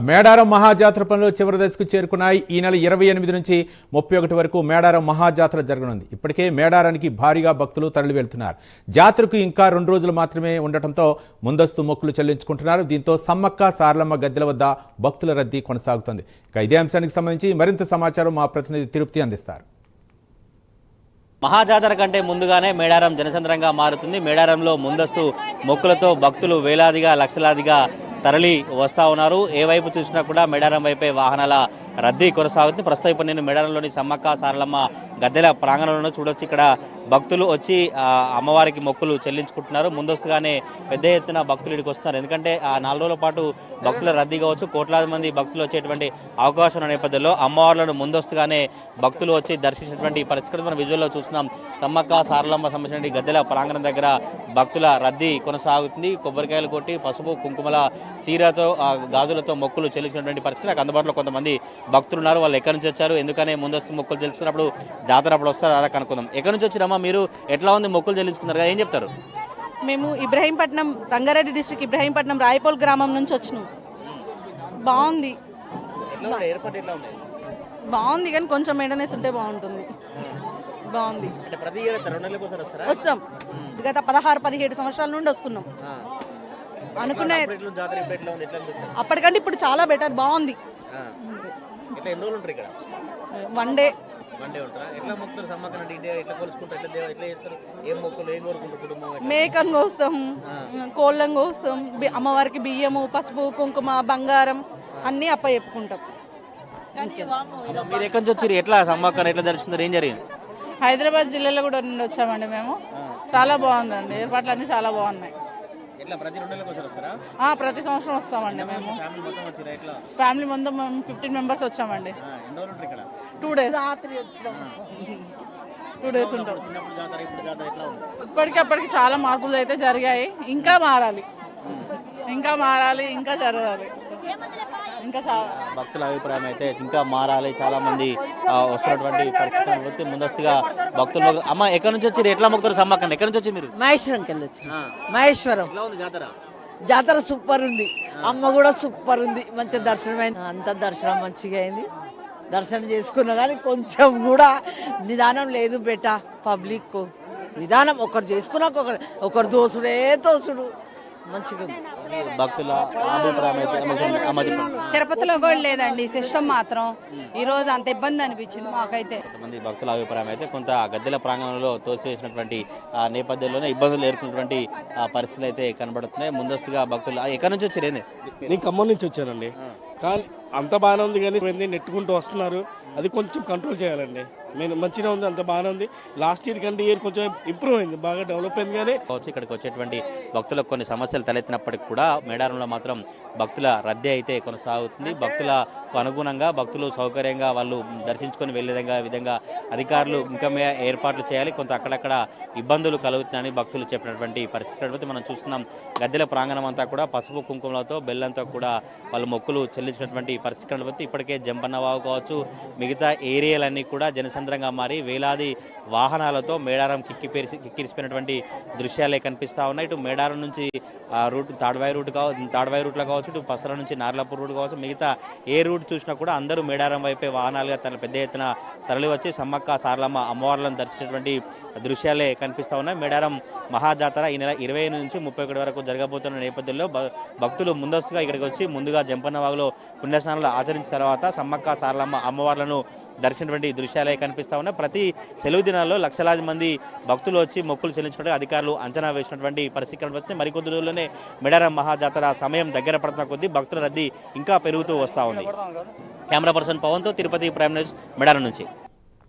మేడారం మహాజాతర పనులు చివరి దశకు చేరుకున్నాయి. ఈ నెల 28 నుంచి 31 వరకు మేడారం మహాజాతర జరగనుంది. ఇప్పటికే మేడారానికి భారీగా భక్తులు తరలి వెళ్తున్నారు. జాతరకు ఇంకా 2 రోజులు మాత్రమే ఉండటంతో ముందస్తు మొక్కులు చెల్లించుకుంటున్నారు. దీంతో సమ్మక్క సారలమ్మ గద్దెల వద్ద భక్తుల రద్దీ కొనసాగుతుంది. ఇదే అంశానికి సంబంధించి మరింత సమాచారం మా ప్రతినిధి తిరుపతి అందిస్తారు. మహాజాతర కంటే ముందుగానే మేడారం జనసంద్రంగా మారుతుంది. మేడారంలో ముందస్తు మొక్కులతో భక్తులు వేలాదిగా లక్షలాదిగా తరలి వస్తూ ఉన్నారు. ఏ వైపు చూసినా కూడా మేడారం వైపే వాహనాల రద్దీ కొనసాగుతుంది. ప్రస్తుతం ఇప్పుడు నేను మేడారంలోని సమ్మక్క సారలమ్మ గద్దెల ప్రాంగణంలో చూడొచ్చు. ఇక్కడ భక్తులు వచ్చి అమ్మవారికి మొక్కులు చెల్లించుకుంటున్నారు. ముందస్తుగానే పెద్ద ఎత్తున భక్తులు ఇక్కడికి వస్తున్నారు. ఎందుకంటే ఆ 4 రోజుల పాటు భక్తుల రద్దీ కావచ్చు, కోట్లాది మంది భక్తులు వచ్చేటువంటి అవకాశం ఉన్న నేపథ్యంలో అమ్మవార్లను ముందస్తుగానే భక్తులు వచ్చి దర్శించినటువంటి పరిస్థితి మనం విజువల్లో చూస్తున్నాం. సమ్మక్క సారలమ్మ సంబంధించిన గద్దెల ప్రాంగణం దగ్గర భక్తుల రద్దీ కొనసాగుతుంది. కొబ్బరికాయలు కొట్టి పసుపు కుంకుమల చీరతో గాజులతో మొక్కులు చెల్లించినటువంటి పరిస్థితి. నాకు అందుబాటులో కొంతమంది భక్తులు ఉన్నారు. వాళ్ళు ఎక్కడి నుంచి వచ్చారు, ఎందుకనే ముందస్తు మొక్కులు చెల్లిస్తున్నప్పుడు జాతర అప్పుడు వస్తారు అలా కనుక్కుందాం. ఎక్కడి నుంచి వచ్చిరమ్మా మీరు? ఎట్లా ఉంది మొక్కులు చెల్లించుకున్నారు కదా, ఏం చెప్తారు? మేము ఇబ్రహీంపట్నం, రంగారెడ్డి డిస్ట్రిక్ట్ ఇబ్రహీంపట్నం రాయపోల్ గ్రామం నుంచి వచ్చినాం. బాగుంది బాగుంది కానీ కొంచెం మెయింటెనెన్స్ ఉంటే బాగుంటుంది. బాగుంది. వస్తాం. గత 16-17 సంవత్సరాల నుండి వస్తున్నాం. అనుకునే అప్పటికంటే ఇప్పుడు చాలా బెటర్, బాగుంది. 1 డే. మేకను కోస్తాం, కోళ్ళను కోస్తాం, అమ్మవారికి బియ్యము, పసుపు కుంకుమ బంగారం అన్నీ అప్ప చెప్పుకుంటాం. మీరు ఎక్కడి నుంచి వచ్చి ఎట్లా సమ్మక్కను ఎట్లా దర్శించారు, ఏం జరిగింది? హైదరాబాద్ జిల్లాలో కూడా నుండి వచ్చామండి మేము. చాలా బాగుందండి, ఏర్పాట్లు అన్నీ చాలా బాగున్నాయి. ప్రతి సంవత్సరం వస్తామండి మేము. ఫ్యామిలీ మొత్తం 15 మెంబర్స్ వచ్చామండి. 2 డేస్. 2 డేస్ ఉంటాం. ఇప్పటికప్పటికి చాలా మార్పులు అయితే జరిగాయి. ఇంకా మారాలి, ఇంకా జరగాలి. ఇంకా భక్తుల అభిప్రాయం అయితే ఇంకా మారాలి. చాలా మంది వస్తున్నటువంటి పరిస్థితి ముందస్తుగా భక్తులు. అమ్మ ఎక్కడి నుంచి వచ్చి ఎట్లా మొక్కుతారు సమ్మక్క? ఎక్కడి నుంచి వచ్చి మీరు? మహేశ్వరంకి వెళ్ళొచ్చు. మహేశ్వరం జాతర సూపర్ ఉంది. అమ్మ కూడా సూపర్ ఉంది. మంచి దర్శనం అయింది. అంత దర్శనం మంచిగా అయింది. దర్శనం చేసుకున్నా కానీ కొంచెం కూడా నిదానం లేదు బేట. పబ్లిక్ నిదానం, ఒకరు చేసుకున్నాక ఒకరు దోసుడు మంచిగా ఉంది. భక్తుల అభిప్రాయం అయితే తిరుపతిలో కూడా లేదండి సిస్టమ్ మాత్రం. ఈ రోజు అంత ఇబ్బంది అనిపించింది మాకైతే. కొంతమంది భక్తుల అభిప్రాయం అయితే కొంత గద్దెల ప్రాంగణంలో తోసివేసినటువంటి నేపథ్యంలోనే ఇబ్బందులు ఎదుర్కొన్నటువంటి పరిస్థితులు అయితే కనబడుతున్నాయి. ముందస్తుగా భక్తులు ఎక్కడి నుంచి వచ్చారు? నేను ఖమ్మం నుంచి వచ్చానండి. కానీ అంత బాగానే ఉంది కానీ నెట్టుకుంటూ వస్తున్నారు. అది కొంచెం కంట్రోల్ చేయాలండి. మంచిగా ఉంది, అంత బాగానే ఉంది. లాస్ట్ ఇయర్ కంటే ఇయర్ కొంచెం ఇంప్రూవ్ అయింది, బాగా డెవలప్ అయింది. కానీ ఇక్కడికి వచ్చేటువంటి భక్తులకు కొన్ని సమస్యలు తలెత్తినప్పటికీ కూడా మేడారంలో మాత్రం భక్తుల రద్దీ అయితే కొనసాగుతుంది. భక్తులకు అనుగుణంగా భక్తులు సౌకర్యంగా వాళ్ళు దర్శించుకొని వెళ్ళే విధంగా అధికారులు ఇంకా ఏర్పాట్లు చేయాలి. కొంత అక్కడక్కడ ఇబ్బందులు కలుగుతున్నాయని భక్తులు చెప్పినటువంటి పరిస్థితి మనం చూస్తున్నాం. గద్దెల ప్రాంగణం అంతా కూడా పసుపు కుంకుమలతో బెల్లంతో కూడా వాళ్ళు మొక్కులు చెల్లించినటువంటి పరిస్థితి కనబడుతుంది. ఇప్పటికే జంపన్నవాగు కావచ్చు, మిగతా ఏరియాలన్నీ కూడా జనసంద్రంగా మారి వేలాది వాహనాలతో మేడారం కిక్కిరిసిపోయినటువంటి దృశ్యాలే కనిపిస్తూ ఉన్నాయి. ఇటు మేడారం నుంచి రూట్ తాడ్వాయి రూట్లో కావచ్చు, ఇటు పసర నుంచి నార్లాపూర్ రూట్ కావచ్చు, మిగతా ఏ రూట్ చూసినా కూడా అందరూ మేడారం వైపే వాహనాలుగా పెద్ద ఎత్తున తరలి వచ్చి సమ్మక్క సారలమ్మ అమ్మవార్లను దర్శించినటువంటి దృశ్యాలే కనిపిస్తూ ఉన్నాయి. మేడారం మహాజాతర ఈ నెల 25 నుంచి 31 వరకు జరగబోతున్న నేపథ్యంలో భక్తులు ముందస్తుగా ఇక్కడికి వచ్చి ముందుగా జంపన్నవాగులో పుణ్యస్నానాలు ఆచరించిన తర్వాత సమ్మక్క సారలమ్మ అమ్మవార్లను దర్శించినటువంటి దృశ్యాలే కనిపిస్తూ ఉన్నాయి. ప్రతి సెలవు దినాల్లో లక్షలాది మంది భక్తులు వచ్చి మొక్కులు చెల్లించినట్టు అధికారులు అంచనా వేసినటువంటి పరిస్థితి కనిపిస్తుంది. మరికొద్ది రోజుల్లోనే మేడారం మహాజాతర సమయం దగ్గర పడుతున్న కొద్దీ భక్తుల రద్దీ ఇంకా పెరుగుతూ వస్తూ ఉంది. కెమెరా పర్సన్ పవన్తో తిరుపతి ప్రైమ్ న్యూస్ మేడారం నుంచి.